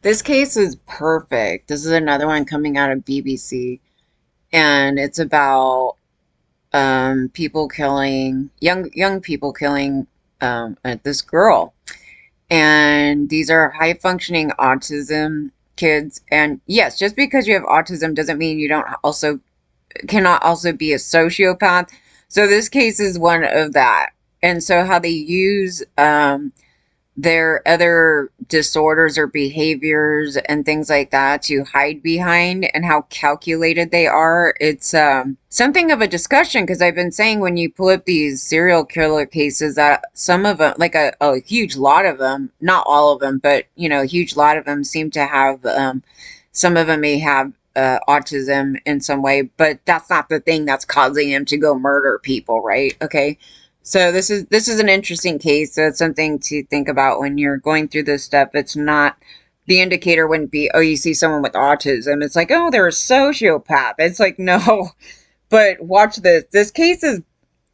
This case is perfect. This is another one coming out of BBC, and it's about people killing young people killing this girl. And these are high functioning autism kids. And yes, just because you have autism doesn't mean you don't also cannot also be a sociopath. So this case is one of that. And so how they use their other disorders or behaviors and things like that to hide behind, and how calculated they are. It's something of a discussion, because I've been saying when you pull up these serial killer cases that some of them, like a huge lot of them, not all of them, but a huge lot of them seem to have some of them may have autism in some way, but that's not the thing that's causing them to go murder people, right? Okay. So this is an interesting case. So it's something to think about when you're going through this stuff. It's not, the indicator wouldn't be, oh, you see someone with autism. It's like, oh, they're a sociopath. It's like, no. But watch this. This case is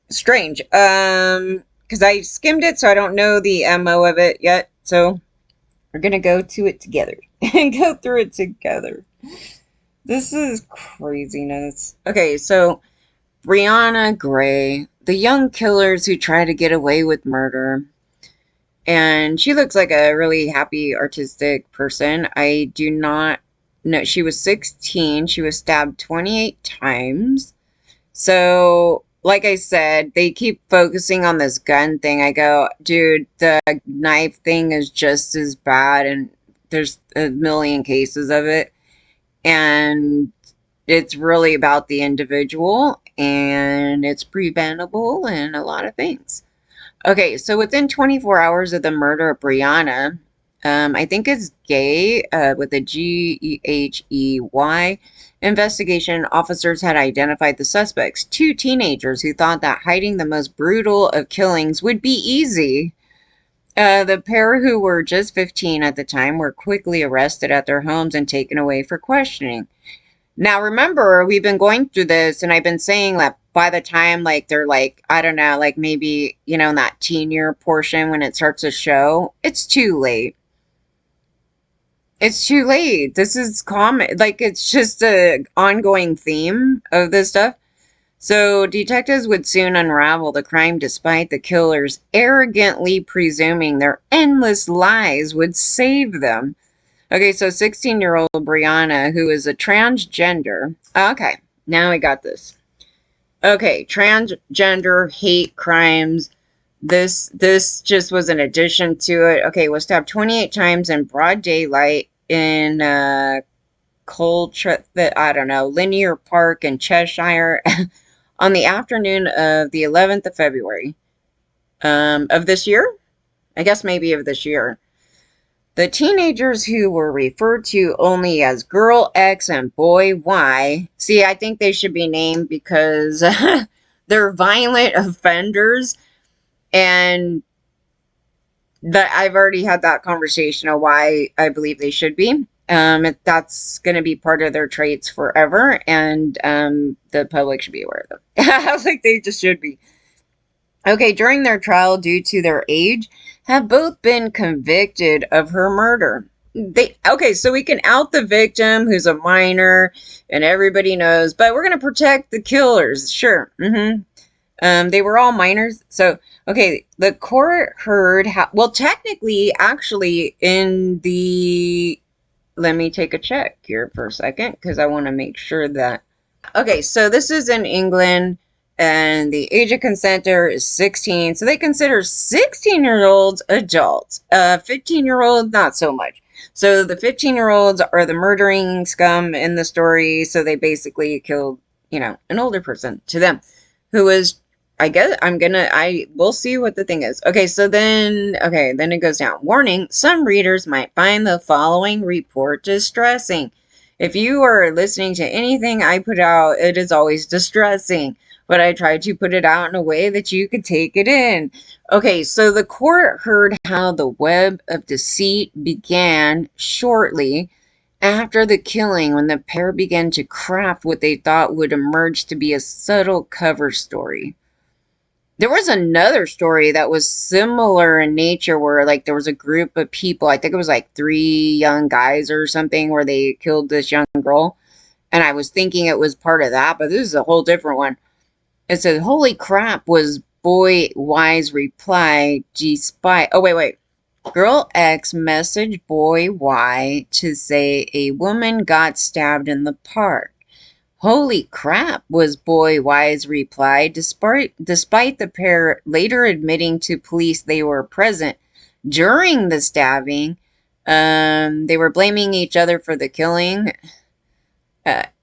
strange. Because I skimmed it, so I don't know the MO of it yet. So we're gonna go to it together and go through it together. This is craziness. Okay, so Brianna Ghey, the young killers who try to get away with murder. And she looks like a really happy, artistic person. I do not know. She was 16. She was stabbed 28 times. So, like I said, they keep focusing on this gun thing. I go, dude, the knife thing is just as bad, and there's a million cases of it. And it's really about the individual, and it's preventable and a lot of things. Okay, so within 24 hours of the murder of Brianna, I think it's Gay, with a Ghey, investigation officers had identified the suspects, two teenagers who thought that hiding the most brutal of killings would be easy. The pair, who were just 15 at the time, were quickly arrested at their homes and taken away for questioning. Now, remember, we've been going through this, and I've been saying that by the time, like, they're like, I don't know, like maybe, in that teen year portion when it starts to show, it's too late. It's too late. This is common. Like, it's just a ongoing theme of this stuff. So, detectives would soon unravel the crime despite the killers arrogantly presuming their endless lies would save them. Okay, so 16-year-old Brianna, who is a transgender. Okay, now we got this. Okay, transgender hate crimes. This just was an addition to it. Okay, was stabbed 28 times in broad daylight in I don't know, Linear Park in Cheshire on the afternoon of the 11th of February of this year. I guess maybe of this year. The teenagers, who were referred to only as Girl X and Boy Y. See, I think they should be named because they're violent offenders, and that I've already had that conversation of why I believe they should be. That's going to be part of their traits forever, and the public should be aware of them. I was like, they just should be. Okay, during their trial, due to their age, have both been convicted of her murder. So we can out the victim, who's a minor, and everybody knows, but we're gonna protect the killers. Sure. They were all minors. So okay, the court heard well, technically, actually, in the, let me take a check here for a second, because I want to make sure that, okay, so this is in England, and the age of consent there is 16. So they consider 16-year-olds adults. 15-year-olds, not so much. So the 15-year-olds are the murdering scum in the story. So they basically killed, an older person to them, who was, I guess, we'll see what the thing is. Okay, so then it goes down. Warning, some readers might find the following report distressing. If you are listening to anything I put out, it is always distressing, but I tried to put it out in a way that you could take it in. Okay, so the court heard how the web of deceit began shortly after the killing, when the pair began to craft what they thought would emerge to be a subtle cover story. There was another story that was similar in nature where like there was a group of people, I think it was like three young guys or something, where they killed this young girl. And I was thinking it was part of that, but this is a whole different one. It says, "Holy crap," was boy Y's reply, despite. Oh, wait. Girl X messaged boy Y to say a woman got stabbed in the park. "Holy crap," was boy Y's reply, despite the pair later admitting to police they were present during the stabbing. They were blaming each other for the killing.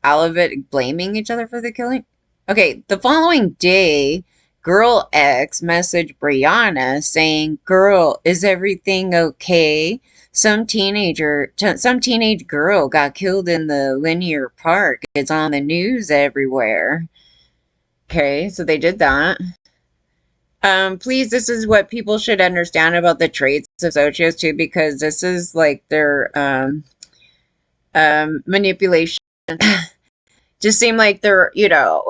All of it blaming each other for the killing. Okay, the following day, girl X messaged Brianna saying, "Girl, is everything okay? Some teenage girl got killed in the linear park. It's on the news everywhere." Okay, so they did that. Please, this is what people should understand about the traits of socios too, because this is like their manipulation. Just seem like they're,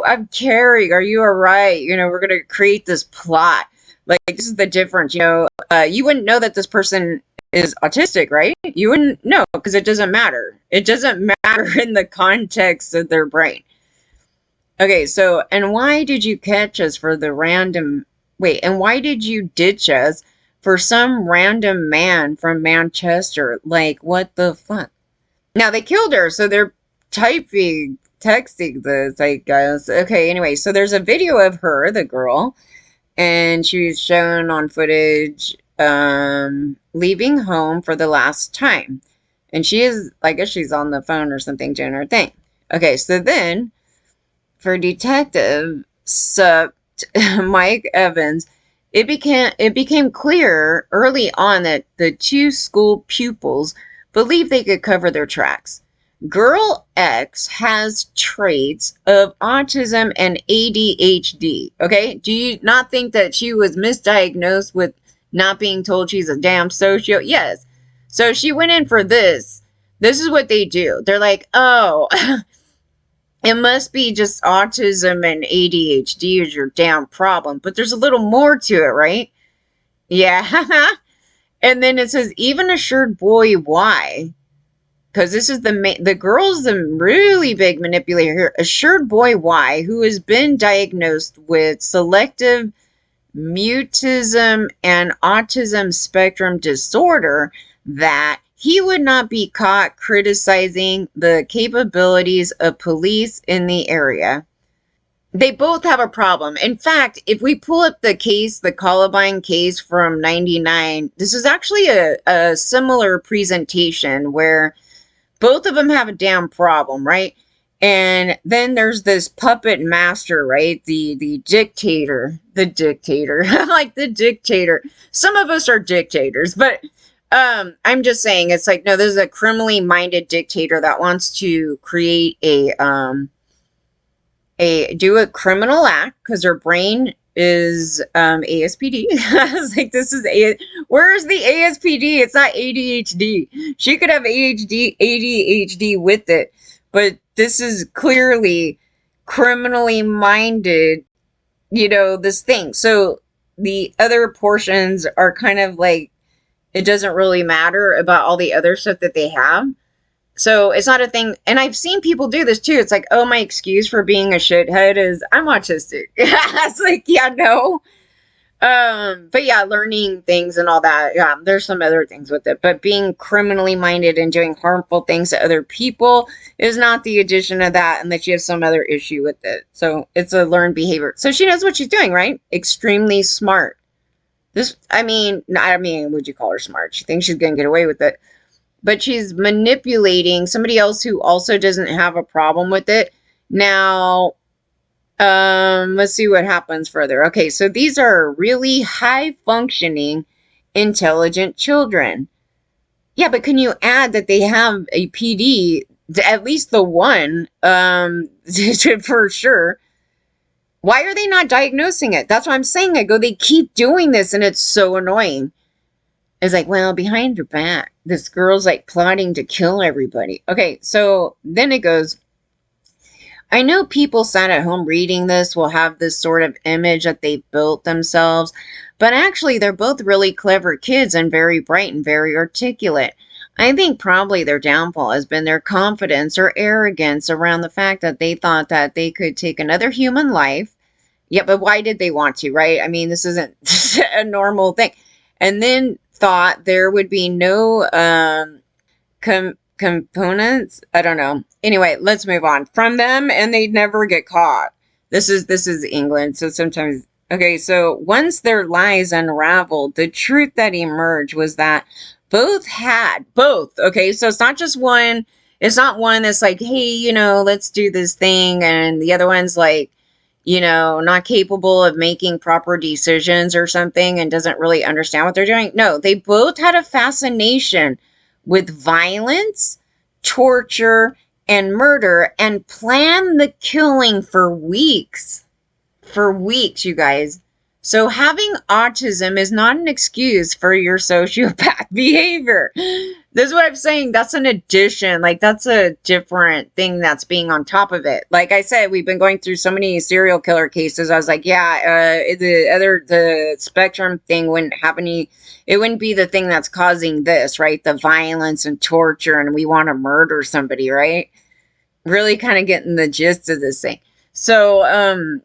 "I'm caring. Are you all right? We're going to create this plot." Like, this is the difference. You wouldn't know that this person is autistic, right? You wouldn't know because it doesn't matter. It doesn't matter in the context of their brain. Okay, so, and why did you catch us for the random, wait, and why did you ditch us for some random man from Manchester? Like, what the fuck? Now, they killed her, so they're texting this, I guess. Okay, anyway, so there's a video of her, the girl, and she's shown on footage leaving home for the last time. And she is, I guess she's on the phone or something doing her thing. Okay, so then for Detective Mike Evans, it became clear early on that the two school pupils believed they could cover their tracks. Girl X has traits of autism and ADHD. Okay, do you not think that she was misdiagnosed with not being told she's a damn socio? Yes. So she went in for this. This is what they do. They're like, "Oh, it must be just autism and ADHD is your damn problem." But there's a little more to it, right? Yeah. And then it says, even assured boy Y, because this is the girl's the really big manipulator here. Assured boy Y, who has been diagnosed with selective mutism and autism spectrum disorder, that he would not be caught criticizing the capabilities of police in the area. They both have a problem. In fact, if we pull up the case, the Columbine case from 99, this is actually a similar presentation where both of them have a damn problem, right? And then there's this puppet master, right? The dictator, like the dictator. Some of us are dictators, but I'm just saying, it's like, no, there's a criminally minded dictator that wants to create do a criminal act because her brain is ASPD. I was like, where's the ASPD? It's not ADHD. She could have ADHD with it, but this is clearly criminally minded, this thing. So the other portions are kind of like, it doesn't really matter about all the other stuff that they have. So it's not a thing. And I've seen people do this too. It's like, "Oh, my excuse for being a shithead is I'm autistic." It's like, yeah, no. But yeah, learning things and all that. Yeah, there's some other things with it. But being criminally minded and doing harmful things to other people is not the addition of that, and that she has some other issue with it. So it's a learned behavior. So she knows what she's doing, right? Extremely smart. Would you call her smart? She thinks she's gonna get away with it, but she's manipulating somebody else who also doesn't have a problem with it. Now, let's see what happens further. Okay, so these are really high functioning, intelligent children. Yeah, but can you add that they have a PD, at least the one, for sure? Why are they not diagnosing it? That's what I'm saying. I go, they keep doing this and it's so annoying. It's like, well, behind your back, this girl's like plotting to kill everybody. Okay, so then it goes, I know people sat at home reading this will have this sort of image that they've built themselves, but actually they're both really clever kids and very bright and very articulate. I think probably their downfall has been their confidence or arrogance around the fact that they thought that they could take another human life. Yeah, but why did they want to, right? I mean, this isn't a normal thing. And then thought there would be no components. I don't know. Anyway, let's move on from them, and they never get caught. This is England, so sometimes. Okay, so once their lies unraveled, the truth that emerged was that both. Okay, so it's not just one. It's not one that's like, hey, let's do this thing, and the other one's like, not capable of making proper decisions or something and doesn't really understand what they're doing. No, they both had a fascination with violence, torture, and murder and planned the killing for weeks. For weeks, you guys. So having autism is not an excuse for your sociopath behavior. This is what I'm saying. That's an addition. Like, that's a different thing that's being on top of it. Like I said, we've been going through so many serial killer cases. I was like, yeah, the spectrum thing wouldn't have any, it wouldn't be the thing that's causing this, right? The violence and torture, and we want to murder somebody, right? Really kind of getting the gist of this thing. So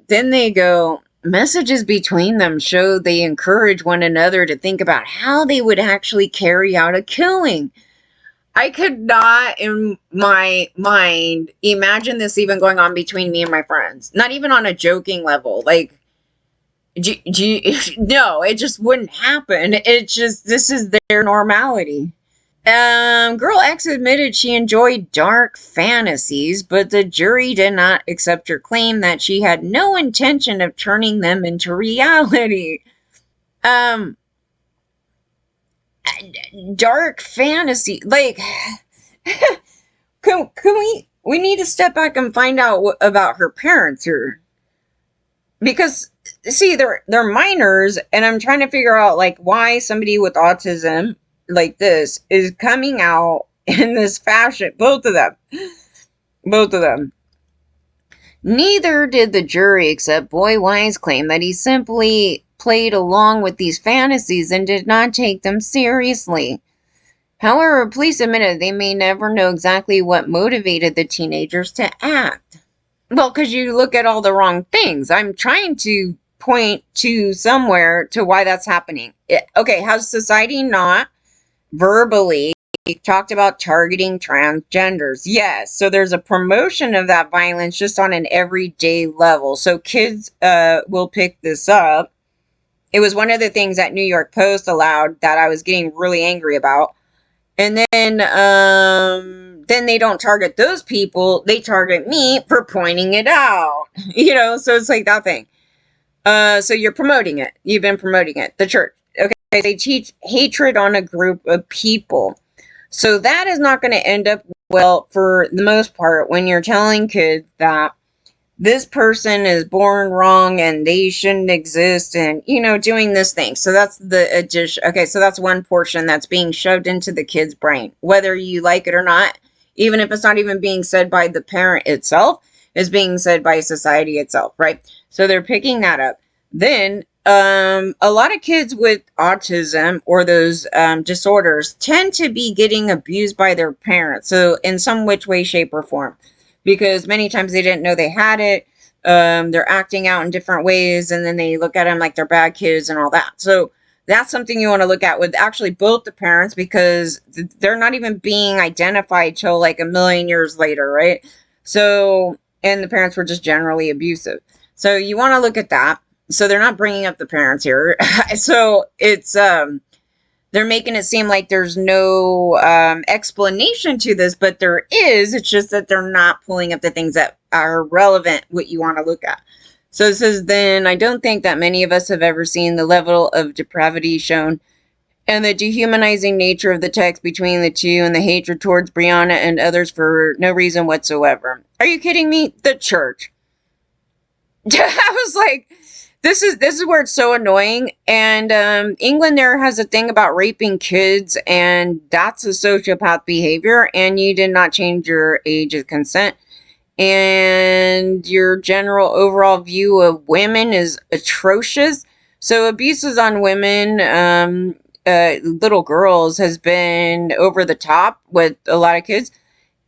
then they go, messages between them show they encourage one another to think about how they would actually carry out a killing. I could not in my mind imagine this even going on between me and my friends. Not even on a joking level. Like, no, it just wouldn't happen. It just, this is their normality. Girl X admitted she enjoyed dark fantasies, but the jury did not accept her claim that she had no intention of turning them into reality. Um, Dark fantasy, like, can we need to step back and find out about her parents here, because see, they're minors, and I'm trying to figure out like why somebody with autism like this is coming out in this fashion. Both of them. Neither did the jury, except Boy Wise claimed that he simply played along with these fantasies and did not take them seriously. However, police admitted they may never know exactly what motivated the teenagers to act. Well, because you look at all the wrong things. I'm trying to point to somewhere to why that's happening. Okay, has society not verbally talked about targeting transgenders? Yes. So there's a promotion of that violence just on an everyday level. So kids will pick this up. It was one of the things that New York Post allowed that I was getting really angry about. And then they don't target those people. They target me for pointing it out. So it's like that thing. So you're promoting it. You've been promoting it. The church. Okay. They teach hatred on a group of people. So that is not going to end up well for the most part when you're telling kids that this person is born wrong and they shouldn't exist, and doing this thing. So that's the addition. Okay, so that's one portion that's being shoved into the kid's brain, whether you like it or not. Even if it's not even being said by the parent itself, it's being said by society itself, right? So they're picking that up. Then a lot of kids with autism or those disorders tend to be getting abused by their parents, so in some which way, shape, or form, because many times they didn't know they had it. They're acting out in different ways, and then they look at them like they're bad kids and all that. So that's something you want to look at with actually both the parents, because they're not even being identified till like a million years later, right? So, and the parents were just generally abusive. So you want to look at that. So they're not bringing up the parents here. So it's they're making it seem like there's no explanation to this, but there is. It's just that they're not pulling up the things that are relevant, what you want to look at. So it says, then I don't think that many of us have ever seen the level of depravity shown and the dehumanizing nature of the text between the two, and the hatred towards Brianna and others for no reason whatsoever. Are you kidding me? The church. I was like, this is where it's so annoying. And England there has a thing about raping kids, and that's a sociopath behavior, and you did not change your age of consent. and your general overall view of women is atrocious. So abuses on women, little girls, has been over the top with a lot of kids.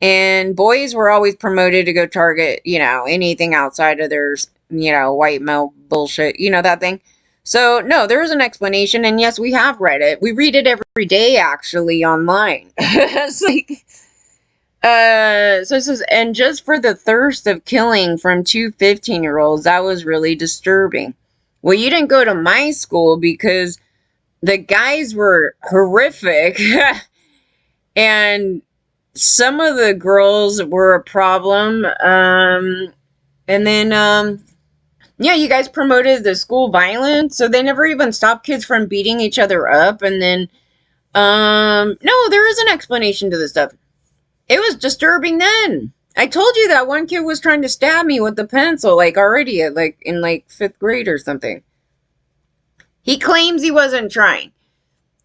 And boys were always promoted to go target, anything outside of their, white male bullshit, that thing. So, no, there is an explanation. And yes, we have read it. We read it every day, actually, online. It's like, so it says, and just for the thirst of killing from two 15-year-olds, that was really disturbing. Well, you didn't go to my school because the guys were horrific. And some of the girls were a problem. And then, yeah, you guys promoted the school violence, so they never even stopped kids from beating each other up. And then, no, there is an explanation to this stuff. It was disturbing then. I told you that one kid was trying to stab me with the pencil, like already at in fifth grade or something. He claims he wasn't trying,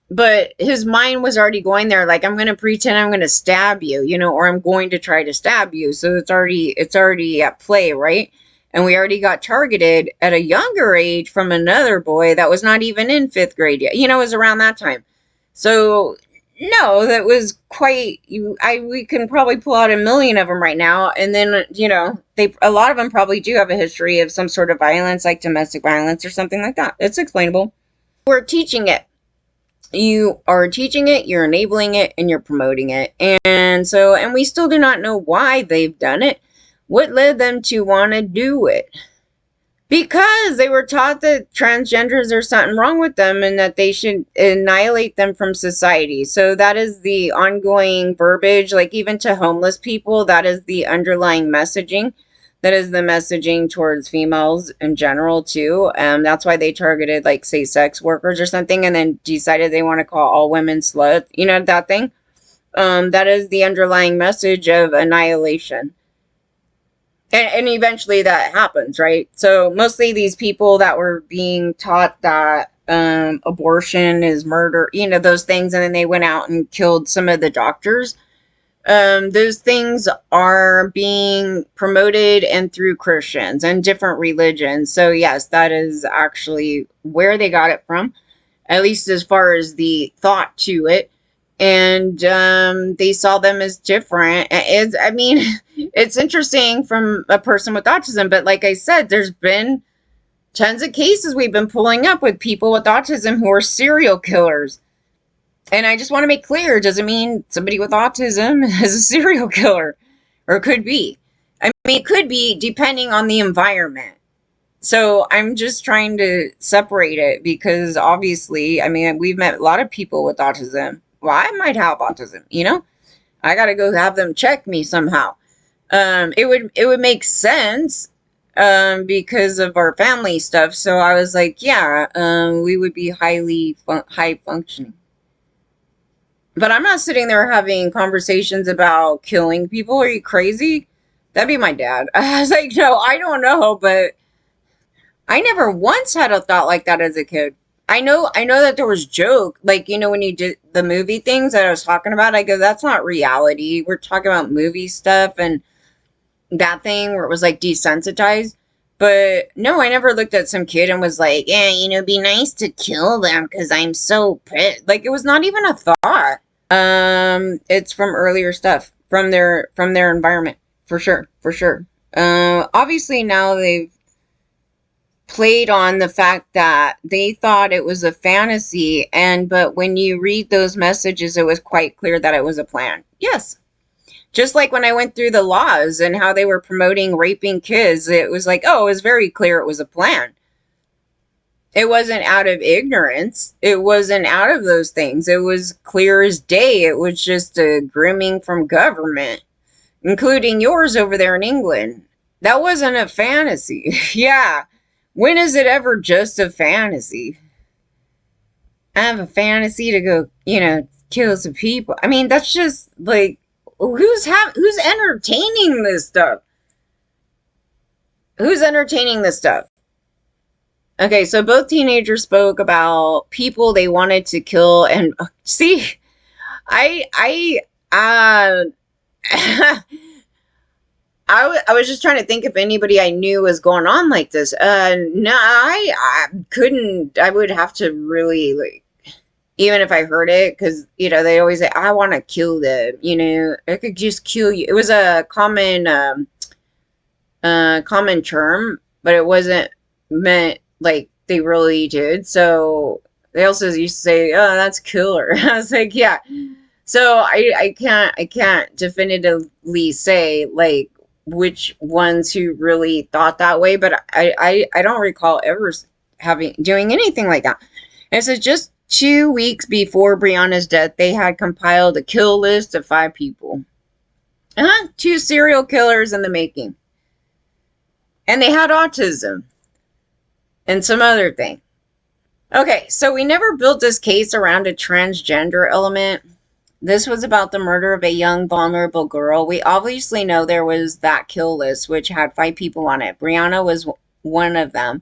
but his mind was already going there, like, I'm going to pretend I'm going to stab you, or I'm going to try to stab you. So it's already at play, right? And we already got targeted at a younger age from another boy that was not even in fifth grade yet. It was around that time. So no, that was quite, we can probably pull out a million of them right now. And then, a lot of them probably do have a history of some sort of violence, like domestic violence or something like that. It's explainable. We're teaching it. You are teaching it, you're enabling it, and you're promoting it. And we still do not know why they've done it. What led them to want to do it? Because they were taught that transgenders, there's something wrong with them and that they should annihilate them from society. So that is the ongoing verbiage, like even to homeless people, that is the underlying messaging. That is the messaging towards females in general, too. That's why they targeted, like, say, sex workers or something, and then decided they want to call all women sluts. That thing? That is the underlying message of annihilation. And eventually that happens, right? So mostly these people that were being taught that abortion is murder, those things, and then they went out and killed some of the doctors. Those things are being promoted and through Christians and different religions. So yes, that is actually where they got it from, at least as far as the thought to it. And they saw them as different. It's interesting from a person with autism, but like I said, there's been tons of cases we've been pulling up with people with autism who are serial killers. And I just want to make clear, it doesn't mean somebody with autism is a serial killer, or could be. It could be depending on the environment. So I'm just trying to separate it because obviously, we've met a lot of people with autism. Well, I might have autism, I got to go have them check me somehow. It would make sense because of our family stuff. So I was like, yeah, we would be high functioning. But I'm not sitting there having conversations about killing people. Are you crazy? That'd be my dad. I was like, no, I don't know, but I never once had a thought like that as a kid. I know that there was joke, like, when you did the movie things that I was talking about, I go, that's not reality. We're talking about movie stuff and that thing where it was like desensitized. But no, I never looked at some kid and was like, yeah, be nice to kill them because I'm so pissed. Like, it was not even a thought. It's from earlier stuff, from their environment, for sure. Obviously now they've played on the fact that they thought it was a fantasy, but when you read those messages, it was quite clear that it was a plan. Yes. Just like when I went through the laws and how they were promoting raping kids, it was like, oh, it was very clear it was a plan. It wasn't out of ignorance. It wasn't out of those things. It was clear as day. It was just a grooming from government, including yours over there in England. That wasn't a fantasy. Yeah. When is it ever just a fantasy? I have a fantasy to go, kill some people. That's just like, who's entertaining this stuff? Who's entertaining this stuff? Okay, so both teenagers spoke about people they wanted to kill, and see, I I was just trying to think if anybody I knew was going on like this. No, I couldn't. I would have to really like, even if I heard it, because they always say, "I want to kill them." I could just kill you. It was a common term, but it wasn't meant like they really did. So they also used to say, "Oh, that's killer." I was like, "Yeah." So I can't definitively say like which ones who really thought that way, but I don't recall ever having doing anything like that. It says just 2 weeks before Brianna's death, they had compiled a kill list of 5 people. 2 serial killers in the making. And they had autism and some other thing. Okay, so we never built this case around a transgender element. This was about the murder of a young, vulnerable girl. We obviously know there was that kill list, which had 5 people on it. Brianna was one of them.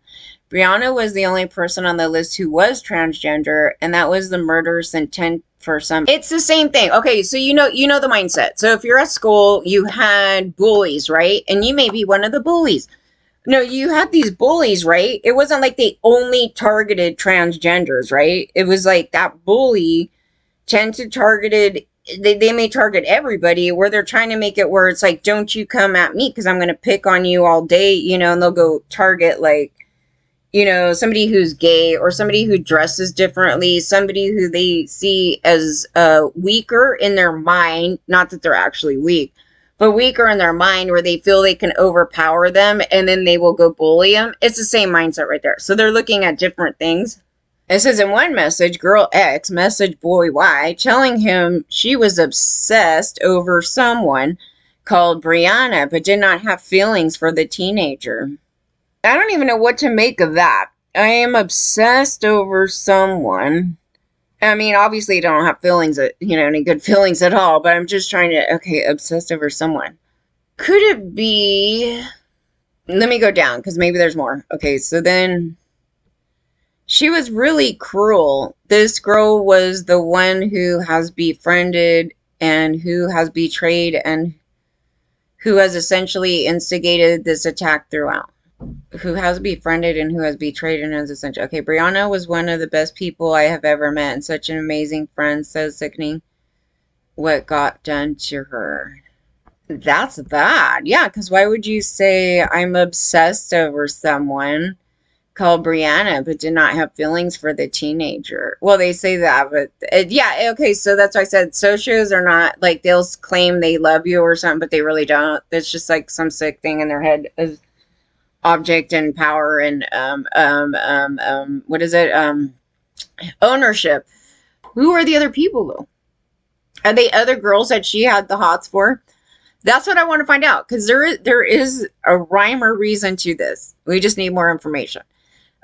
Brianna was the only person on the list who was transgender, and that was the murderous intent for some. It's the same thing. Okay, so you know the mindset. So if you're at school, you had bullies, right? And you may be one of the bullies. No, you had these bullies, right? It wasn't like they only targeted transgenders, right? It was like that bully tend to targeted they may target everybody where they're trying to make it where it's like, don't you come at me because I'm going to pick on you all day, and they'll go target like, somebody who's gay or somebody who dresses differently, somebody who they see as weaker in their mind, not that they're actually weak, but weaker in their mind where they feel they can overpower them and then they will go bully them. It's the same mindset right there. So they're looking at different things. It says in one message, girl X messaged boy Y telling him she was obsessed over someone called Brianna, but did not have feelings for the teenager. I don't even know what to make of that. I am obsessed over someone. I mean, obviously, I don't have feelings, any good feelings at all, but I'm just trying to, okay, obsessed over someone. Could it be? Let me go down because maybe there's more. Okay, so then she was really cruel. This girl was the one who has befriended and who has betrayed and who has essentially instigated this attack throughout. Who has befriended and who has betrayed and is essential. Okay, Brianna was one of the best people I have ever met and such an amazing friend. So sickening what got done to her. That's bad. Yeah, because why would you say I'm obsessed over someone called Brianna but did not have feelings for the teenager? Well, they say that, but yeah, okay, so that's why I said socios are not like they'll claim they love you or something, but they really don't. It's just like some sick thing in their head of object and power and what is it, ownership. Who are the other people though? Are they other girls that she had the hots for? That's what I want to find out, because there is a rhyme or reason to this. We just need more information.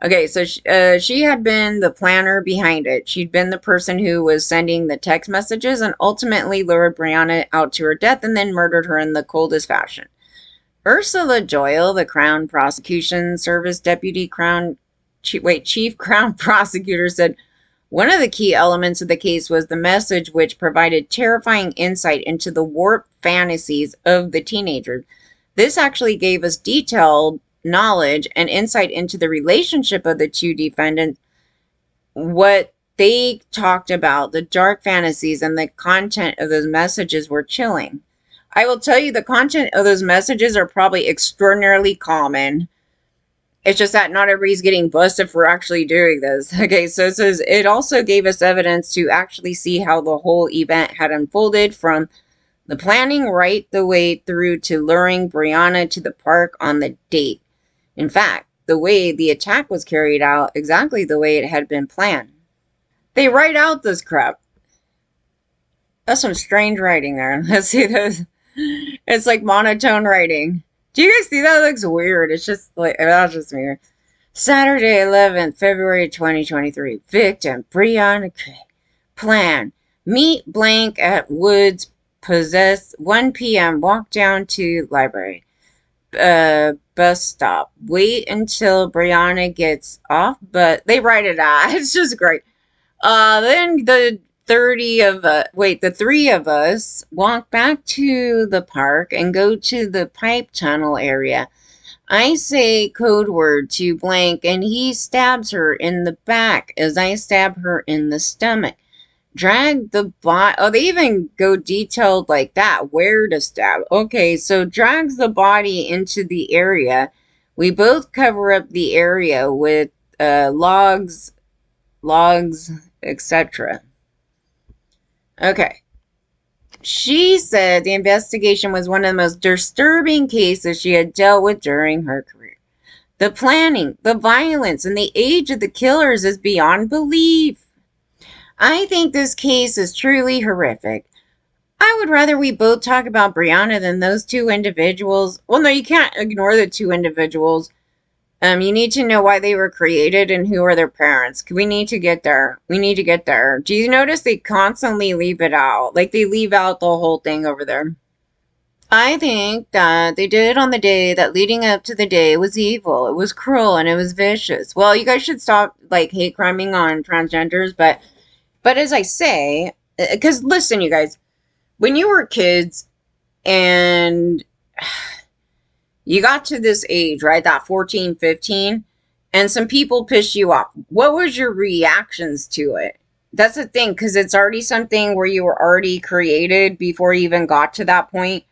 Okay, so she had been the planner behind it. She'd been the person who was sending the text messages and ultimately lured Brianna out to her death and then murdered her in the coldest fashion. Ursula Joyle, the Crown Prosecution Service Chief Crown Prosecutor, said one of the key elements of the case was the message, which provided terrifying insight into the warped fantasies of the teenager. This actually gave us detailed knowledge and insight into the relationship of the two defendants, what they talked about, the dark fantasies, and the content of those messages were chilling. I will tell you the content of those messages are probably extraordinarily common. It's just that not everybody's getting busted for actually doing this. Okay, so it says it also gave us evidence to actually see how the whole event had unfolded, from the planning right the way through to luring Brianna to the park on the date. In fact, the way the attack was carried out, exactly the way it had been planned. They write out this crap. That's some strange writing there. Let's see this. It's like monotone writing. Do you guys see that? It looks weird. It's just like, that's just weird. Saturday, 11th, February 2023. Victim, Brianna Ghey. Plan. Meet blank at Woods. Possess 1 p.m. Walk down to library. Bus stop. Wait until Brianna gets off, but they write it out. It's just great. Then the the three of us walk back to the park and go to the pipe tunnel area. I say code word to blank, and he stabs her in the back as I stab her in the stomach. Drag the body. Oh, they even go detailed like that, where to stab. Okay, so drags the body into the area. We both cover up the area with logs, etc. Okay. She said the investigation was one of the most disturbing cases she had dealt with during her career. The planning, the violence, and the age of the killers is beyond belief. I think this case is truly horrific. I would rather we both talk about Brianna than those two individuals. Well, no, you can't ignore the two individuals. You need to know why they were created and who are their parents. We need to get there. We need to get there. Do you notice they constantly leave it out? Like they leave out the whole thing over there. I think that they did it on the day that leading up to the day was evil. It was cruel and it was vicious. Well, you guys should stop like hate criming on transgenders, but as I say, because listen, you guys, when you were kids and you got to this age, right, that 14, 15, and some people pissed you off, what was your reactions to it? That's the thing, because it's already something where you were already created before you even got to that point.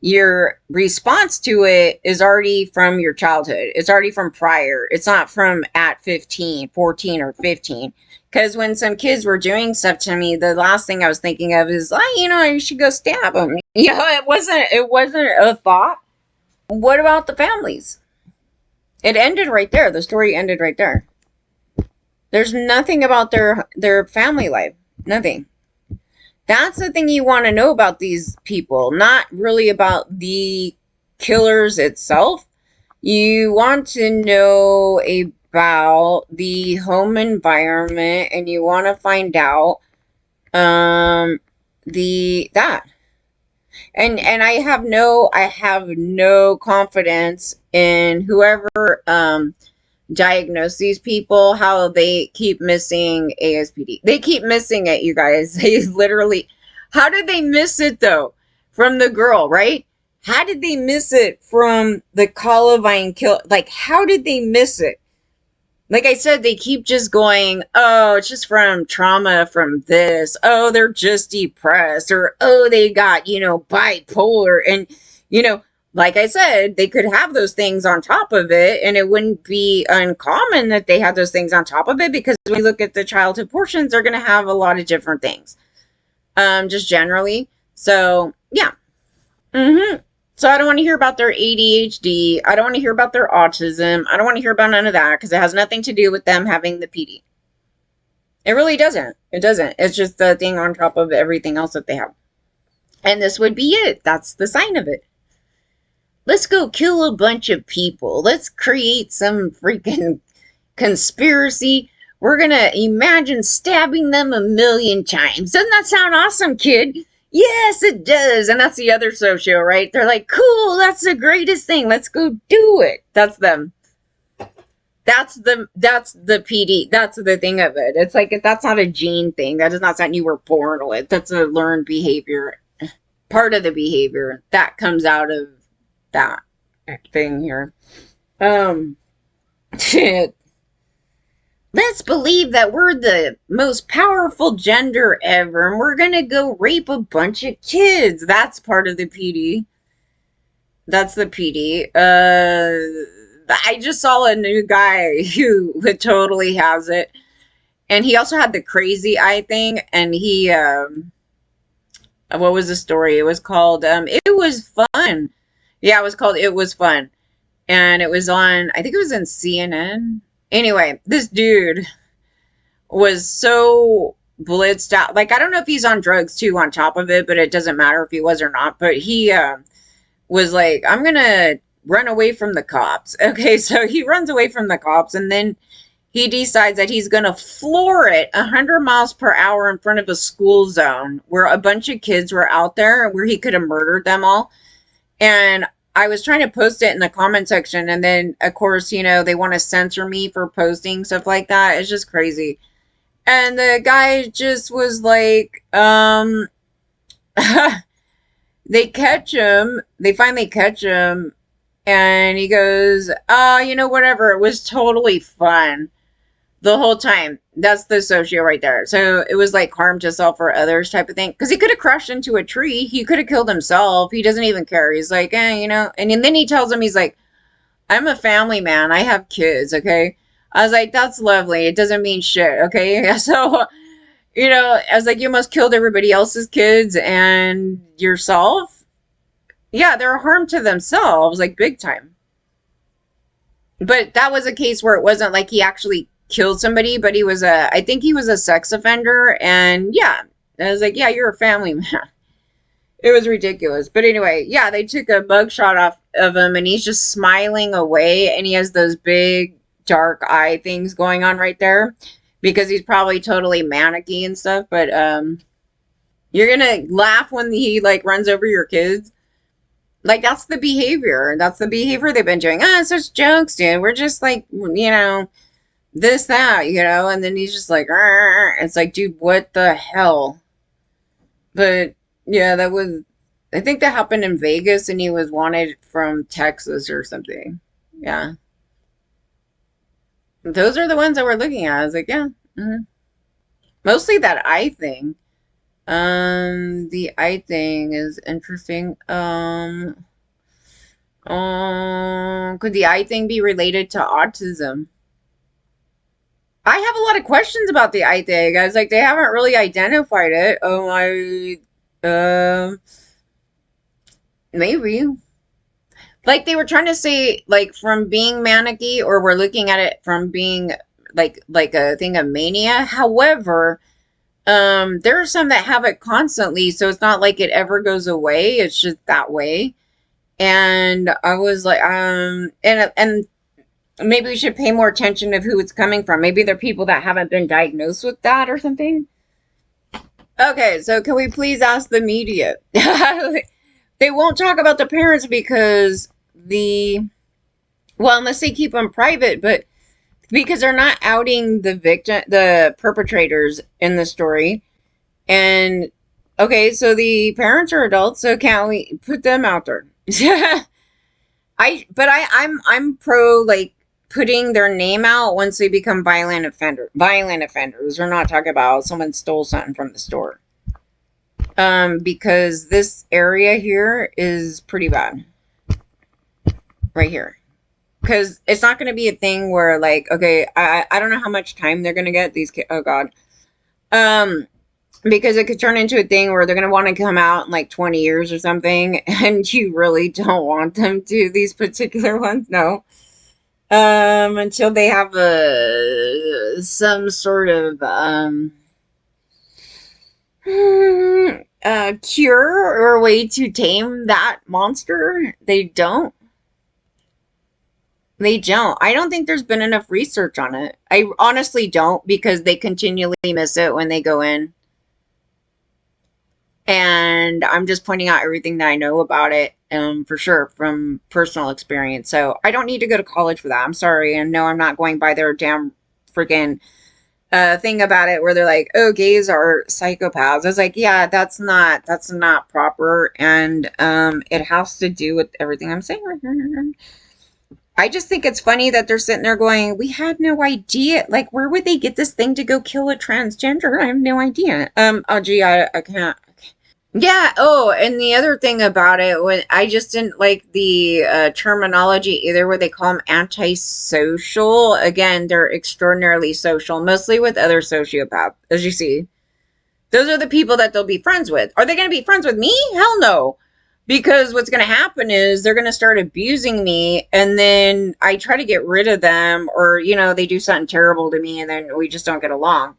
Your response to it is already from your childhood. It's already from prior. It's not from at 15, 14, or 15. Because when some kids were doing stuff to me, the last thing I was thinking of is, I should go stab them. It wasn't a thought. What about the families? It ended right there. The story ended right there. There's nothing about their family life. Nothing. That's the thing you want to know about these people, not really about the killers itself. You want to know about the home environment, and you want to find out that. And I have no confidence in whoever diagnose these people, how they keep missing ASPD. They keep missing it, you guys. They literally, how did they miss it though? From the girl, right? How did they miss it from the Columbine kill? Like, how did they miss it? Like I said, they keep just going, oh, it's just from trauma from this. Oh, they're just depressed. Or, oh, they got, bipolar. And, like I said, they could have those things on top of it. And it wouldn't be uncommon that they had those things on top of it. Because when you look at the childhood portions, they're going to have a lot of different things. Just generally. So, yeah. So I don't want to hear about their ADHD. I don't want to hear about their autism. I don't want to hear about none of that because it has nothing to do with them having the PD. It really doesn't. It doesn't. It's just the thing on top of everything else that they have. And this would be it. That's the sign of it. Let's go kill a bunch of people. Let's create some freaking conspiracy. We're going to imagine stabbing them 1,000,000 times. Doesn't that sound awesome, kid? Yes, it does. And that's the other socio, right? They're like, cool, that's the greatest thing. Let's go do it. That's them. That's the PD. That's the thing of it. It's like, that's not a gene thing. That is not something you were born with. That's a learned behavior. Part of the behavior that comes out of that thing here. Let's believe that we're the most powerful gender ever and we're gonna go rape a bunch of kids. That's part of the PD. That's the PD. I just saw a new guy who totally has it. And he also had the crazy eye thing. And he, what was the story? It was called, It Was Fun. Yeah, it was called It Was Fun. And it was on, I think it was in CNN. Anyway, this dude was so blitzed out. Like, I don't know if he's on drugs too on top of it, but it doesn't matter if he was or not. But he was like, I'm going to run away from the cops. Okay, so he runs away from the cops and then he decides that he's going to floor it 100 miles per hour in front of a school zone where a bunch of kids were out there where he could have murdered them all. And I was trying to post it in the comment section, and then, of course, they want to censor me for posting stuff like that. It's just crazy. And the guy just was like, they finally catch him, and he goes, whatever, it was totally fun the whole time. That's the socio right there. So it was like harm to self or others type of thing. Because he could have crashed into a tree. He could have killed himself. He doesn't even care. He's like, And then he tells him, he's like, I'm a family man. I have kids, okay? I was like, that's lovely. It doesn't mean shit, okay? So, I was like, you almost killed everybody else's kids and yourself. Yeah, they're a harm to themselves, like big time. But that was a case where it wasn't like he actually killed somebody, but I think he was a sex offender. And yeah, I was like, yeah, you're a family man. It was ridiculous. But anyway, yeah, they took a mugshot off of him, and he's just smiling away, and he has those big dark eye things going on right there because he's probably totally manicky and stuff. But you're gonna laugh when he like runs over your kids. Like that's the behavior. That's the behavior they've been doing. Ah, it's just jokes, dude. We're just like, this, that, and then he's just like, "Arr." It's like, dude, what the hell? But yeah, I think that happened in Vegas, and he was wanted from Texas or something. Yeah. Those are the ones that we're looking at. I was like, yeah. Mostly that eye thing. The eye thing is interesting. Could the eye thing be related to autism? I have a lot of questions about the eye thing. I was like, they haven't really identified it. Oh my, maybe. Like they were trying to say, like from being manicky, or we're looking at it from being like a thing of mania. However, there are some that have it constantly, so it's not like it ever goes away. It's just that way. And I was like, and maybe we should pay more attention of who it's coming from. Maybe they're people that haven't been diagnosed with that or something. Okay, so can we please ask the media? They won't talk about the parents because unless they keep them private, but because they're not outing the perpetrators in the story. And okay, so the parents are adults, so can't we put them out there? I'm pro like putting their name out once they become violent offenders. We're not talking about someone stole something from the store. Because this area here is pretty bad. Right here. Because it's not going to be a thing where like, okay, I don't know how much time they're going to get these kids. Oh God. Because it could turn into a thing where they're going to want to come out in like 20 years or something, and you really don't want them to, these particular ones. No. Until they have some sort of cure or way to tame that monster. They don't. I don't think there's been enough research on it. I honestly don't, because they continually miss it when they go in. And I'm just pointing out everything that I know about it, for sure, from personal experience. So I don't need to go to college for that. I'm sorry. And no, I'm not going by their damn freaking thing about it where they're like, oh, gays are psychopaths. I was like, yeah, that's not proper. And it has to do with everything I'm saying right here. I just think it's funny that they're sitting there going, we had no idea. Like, where would they get this thing to go kill a transgender? I have no idea. Oh, gee, I can't. Yeah. Oh, and the other thing about it, when I just didn't like the terminology either, where they call them antisocial. Again, they're extraordinarily social, mostly with other sociopaths, as you see. Those are the people that they'll be friends with. Are they going to be friends with me? Hell no. Because what's going to happen is they're going to start abusing me, and then I try to get rid of them, or, they do something terrible to me, and then we just don't get along.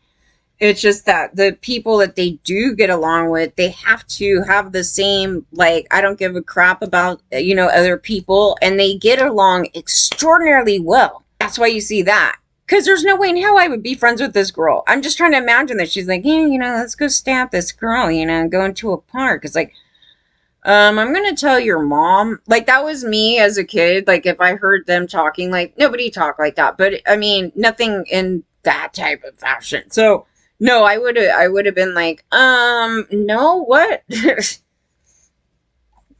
It's just that the people that they do get along with, they have to have the same, like, I don't give a crap about, other people, and they get along extraordinarily well. That's why you see that. Because there's no way in hell I would be friends with this girl. I'm just trying to imagine that she's like, yeah, let's go stab this girl, go into a park. It's like, I'm going to tell your mom. Like, that was me as a kid. Like, if I heard them talking, like, nobody talked like that. But, I mean, nothing in that type of fashion. So, No, I would have been like, no, what?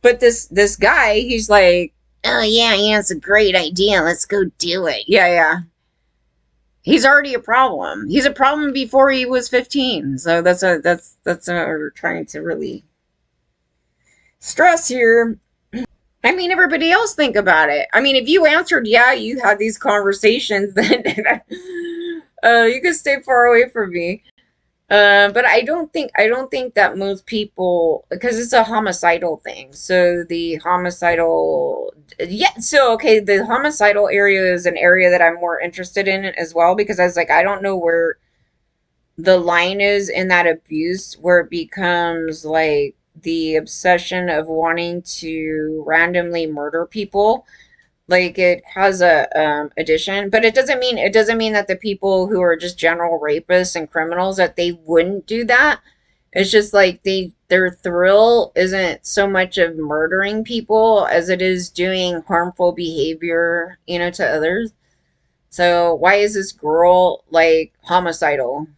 But this guy, he's like, oh yeah, yeah, it's a great idea. Let's go do it. Yeah, yeah. He's already a problem. He's a problem before he was 15. So that's what we're trying to really stress here. I mean, everybody else think about it. I mean, if you answered, yeah, you had these conversations, then you could stay far away from me. But I don't think that most people, because it's a homicidal thing. So the homicidal, yeah. So okay, the homicidal area is an area that I'm more interested in as well, because I was like, I don't know where the line is in that abuse where it becomes like the obsession of wanting to randomly murder people. Like it has a addition, but it doesn't mean that the people who are just general rapists and criminals that they wouldn't do that. It's just like their thrill isn't so much of murdering people as it is doing harmful behavior, to others. So why is this girl like homicidal?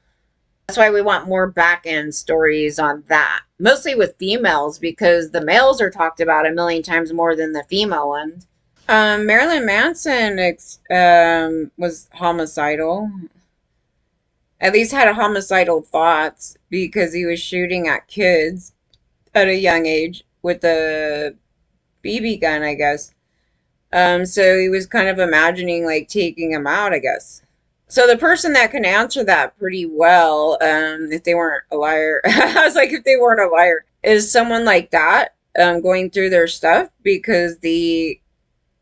That's why we want more back end stories on that. Mostly with females, because the males are talked about a million times more than the female ones. Marilyn Manson was homicidal. At least had a homicidal thoughts because he was shooting at kids at a young age with a BB gun, I guess. So he was kind of imagining like taking him out, I guess. So the person that can answer that pretty well, if they weren't a liar, I was like, if they weren't a liar, is someone like that, going through their stuff, because the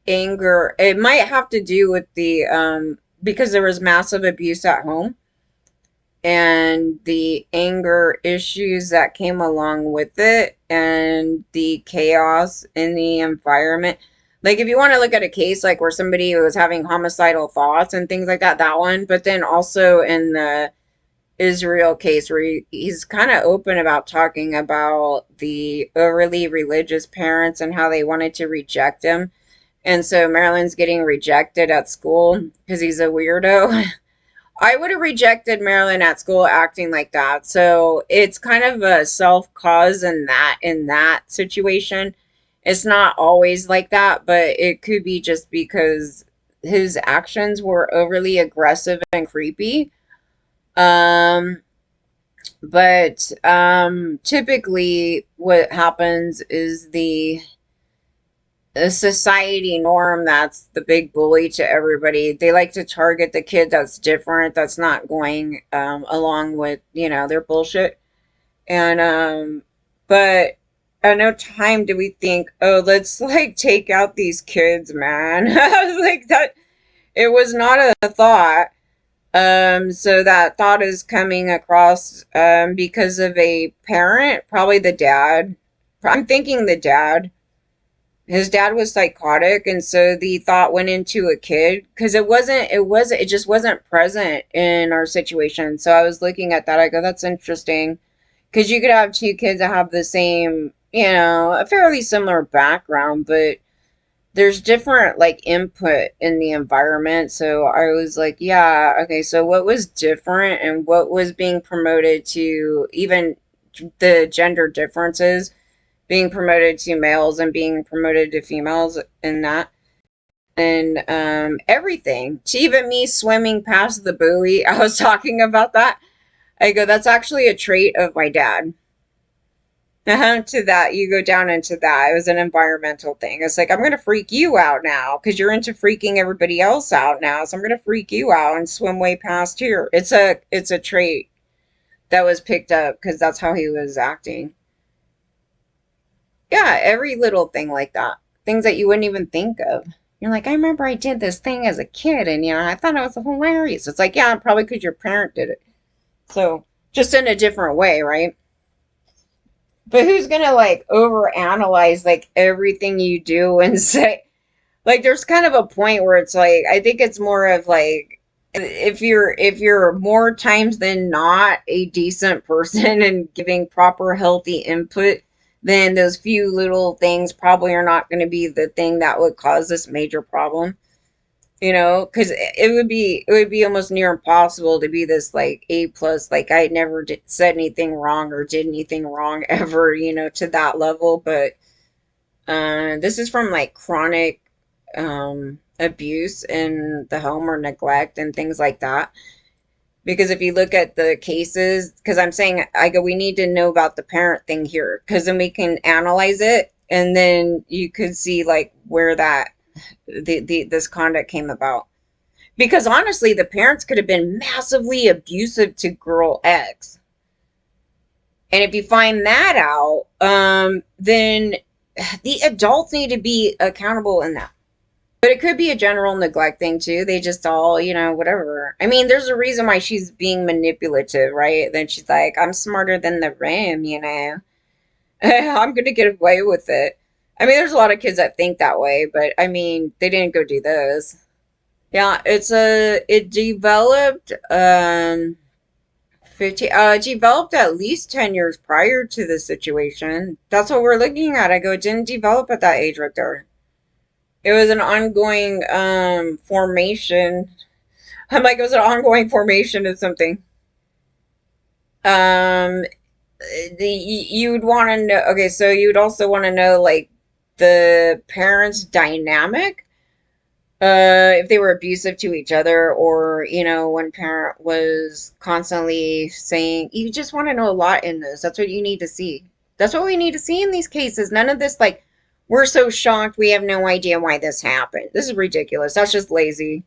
anger, it might have to do with the because there was massive abuse at home and the anger issues that came along with it and the chaos in the environment. Like if you want to look at a case like where somebody was having homicidal thoughts and things like that, that one. But then also in the Israel case where he's kind of open about talking about the overly religious parents and how they wanted to reject him, and so Marilyn's getting rejected at school because he's a weirdo. I would have rejected Marilyn at school acting like that. So it's kind of a self cause in that situation. It's not always like that, but it could be just because his actions were overly aggressive and creepy. Um, but typically what happens is the a society norm that's the big bully to everybody. They like to target the kid that's different, that's not going along with, their bullshit. And but at no time do we think, oh, let's like take out these kids, man. Like that, it was not a thought. So that thought is coming across because of a parent, probably the dad. I'm thinking the dad. His dad was psychotic, and so the thought went into a kid because it just wasn't present in our situation. So I was looking at that. I go, that's interesting, because you could have two kids that have the same, a fairly similar background, but there's different like input in the environment. So I was like, yeah, okay, so what was different and what was being promoted to, even the gender differences being promoted to males and being promoted to females in that. And everything, to even me swimming past the buoy, I was talking about that. I go, that's actually a trait of my dad. To that, you go down into that. It was an environmental thing. It's like, I'm going to freak you out now because you're into freaking everybody else out now. So I'm going to freak you out and swim way past here. It's a trait that was picked up because that's how he was acting. Yeah, every little thing like that. Things that you wouldn't even think of. You're like, I remember I did this thing as a kid and I thought it was hilarious. It's like, yeah, probably because your parent did it. So, just in a different way, right? But who's gonna like overanalyze like everything you do and say? Like there's kind of a point where it's like I think it's more of like if you're more times than not a decent person and giving proper healthy input, then those few little things probably are not going to be the thing that would cause this major problem. you know, because it would be almost near impossible to be this like A plus, like I never said anything wrong or did anything wrong ever, you know, to that level. But this is from like chronic abuse in the home or neglect and things like that. Because if you look at the cases, because I'm saying, I go, we need to know about the parent thing here, because then we can analyze it, and then you could see like where that this conduct came about. Because honestly, the parents could have been massively abusive to girl X, and if you find that out, then the adults need to be accountable in that. But it could be a general neglect thing too. They just all, you know, whatever. I mean, there's a reason why she's being manipulative, right? Then she's like, I'm smarter than the rim, you know. I'm gonna get away with it. I mean, there's a lot of kids that think that way, but I mean, they didn't go do this. Yeah, it developed 15 developed at least 10 years prior to the situation. That's what we're looking at. I go, it didn't develop at that age right there. It was an ongoing formation. I'm like, it was an ongoing formation of something. Um, you would want to know. Okay, so you would also want to know like the parents' dynamic. If they were abusive to each other, or you know, one parent was constantly saying, you just want to know a lot in this. That's what you need to see. That's what we need to see in these cases. None of this like, we're so shocked we have no idea why this happened. This is ridiculous. That's just lazy.